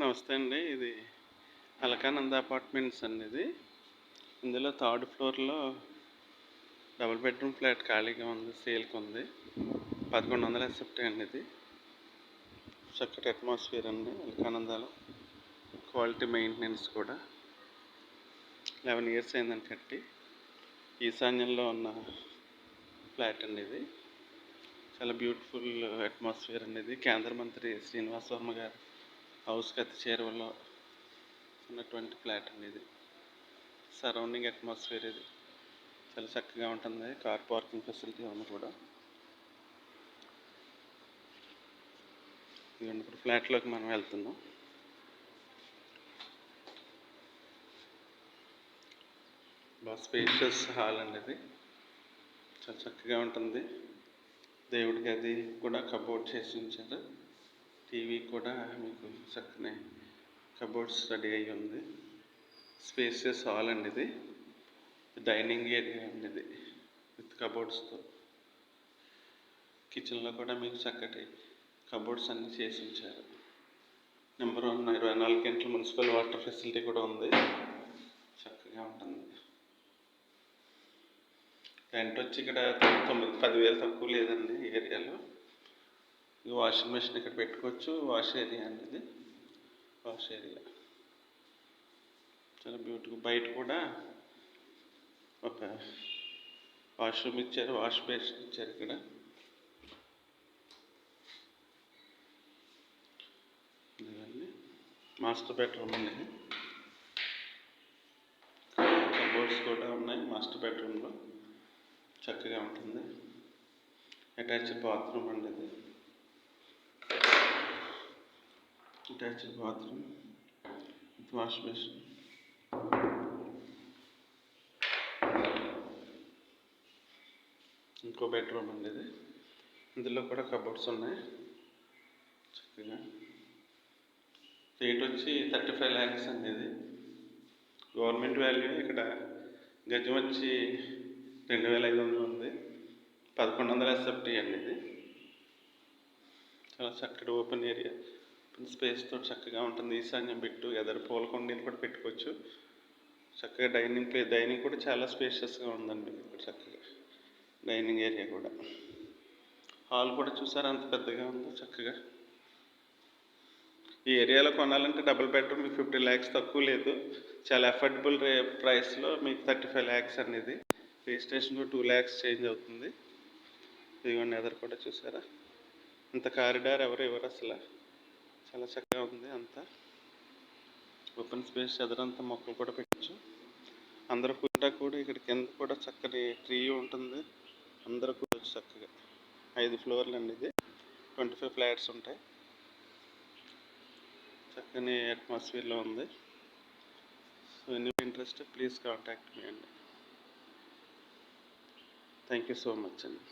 నమస్తే అండి. ఇది అలకానంద అపార్ట్మెంట్స్ అండి ఇది. ఇందులో థర్డ్ ఫ్లోర్‌లో డబుల్ బెడ్‌రూమ్ ఫ్లాట్ ఖాళీగా ఉంది. సేల్‌కి ఉంది. 1100 ఎస్ఎఫ్టీ అండి ఇది. చక్కటి అట్మాస్ఫియర్ అండి అలకానందాలో. క్వాలిటీ మెయింటెనెన్స్ కూడా. 11 ఇయర్స్ అయిందండి కట్టి. ఈశాన్యంలో ఉన్న ఫ్లాట్ అండి ఇది. చాలా బ్యూటిఫుల్ అట్మాస్ఫియర్ అండి ఇది. కేంద్ర మంత్రి శ్రీనివాస్ వర్మ గారి హౌస్‌కి అతి చేరువలో ఉన్నటువంటి ఫ్లాట్ అండి ఇది. సరౌండింగ్ అట్మాస్ఫియర్ ఇది చాలా చక్కగా ఉంటుంది. కార్ పార్కింగ్ ఫెసిలిటీ ఉంది కూడా. ఇదిగోండి ఇప్పుడు ఫ్లాట్లోకి మనం వెళ్తున్నాం. బాగా స్పేషియస్ హాల్ అండి ఇది. చాలా చక్కగా ఉంటుంది. దేవుడి గది కూడా కబోర్డ్ చేసి ఉంచారు. టీవీ కూడా మీకు చక్కని కబోర్డ్స్ రెడీ అయ్యి ఉంది. స్పేషియస్ హాల్ అండి ఇది. డైనింగ్ ఏరియా అండి ఇది విత్ కబోర్డ్స్తో. కిచెన్లో కూడా మీకు చక్కటి కబోర్డ్స్ అన్నీ చేసి ఉంచారు. నెంబర్ 1 24 గంటల మున్సిపల్ వాటర్ ఫెసిలిటీ కూడా ఉంది. చక్కగా ఉంటుంది. రెంట్ వచ్చి ఇక్కడ 10,000 తక్కువ లేదండి ఈ ఏరియాలో. ఈ వాషింగ్ మెషిన్ ఇక్కడ పెట్టుకోవచ్చు. వాష్ ఏరియా అండి ఇది. వాష్ ఏరియా చాలా బ్యూటిఫుల్. బయట కూడా ఒక వాష్రూమ్ ఇచ్చారు. వాష్ బేసిన్ ఇచ్చారు ఇక్కడ. ఇదండి మాస్టర్ బెడ్రూమ్ అండి. కబోర్డ్స్ కూడా ఉన్నాయి మాస్టర్ బెడ్రూమ్లో. చక్కగా ఉంటుంది. అటాచ్డ్ బాత్రూమ్ అండి ఇది. Attached bathroom with wash basin. ఇంకో బెడ్రూమ్ అండి ఇది. ఇందులో కూడా కబోర్డ్స్ ఉన్నాయి. చక్కగా రేట్ వచ్చి 35 lakhs అండి ఇది. గవర్నమెంట్ వాల్యూ ఇక్కడ గజం వచ్చి 2,500 ఉంది. 1100 ఎస్ఎఫ్టీ అండి ఇది. చాలా చక్కటి ఓపెన్ ఏరియా, ఓపెన్ స్పేస్తో చక్కగా ఉంటుంది. ఈశాన్యం పెట్టు ఎదరు పూల కుండీలు కూడా పెట్టుకోవచ్చు. చక్కగా డైనింగ్ కూడా చాలా స్పేషియస్గా ఉందండి. ఇక్కడ చక్కగా డైనింగ్ ఏరియా కూడా. హాల్ కూడా చూసారా అంత పెద్దగా ఉందో. చక్కగా ఈ ఏరియాలో కొనాలంటే డబుల్ బెడ్రూమ్ మీకు 50 lakhs తక్కువ లేదు. చాలా అఫోర్డబుల్ ప్రైస్లో మీకు 35 lakhs అనేది. రిజిస్ట్రేషన్ 2 lakhs చేంజ్ అవుతుంది. ఇదిగోండి ఎదరు కూడా చూసారా అంత కారిడార్ ఎవరు అసలు. చాలా చక్కగా ఉంది. అంతా ఓపెన్ స్పేస్. ఎదరంతా మొక్కలు కూడా పెట్టచ్చు. అందరూ కూడా ఇక్కడ కింద కూడా చక్కని ట్రీ ఉంటుంది. అందరూ కూర్చోవచ్చు చక్కగా. 5 ఫ్లోర్లు అండి ఇది. 25 ఫ్లాట్స్ ఉంటాయి. చక్కని అట్మాస్ఫియర్లో ఉంది. So any interest please contact మీ అండి. థ్యాంక్ యూ సో మచ్ అండి.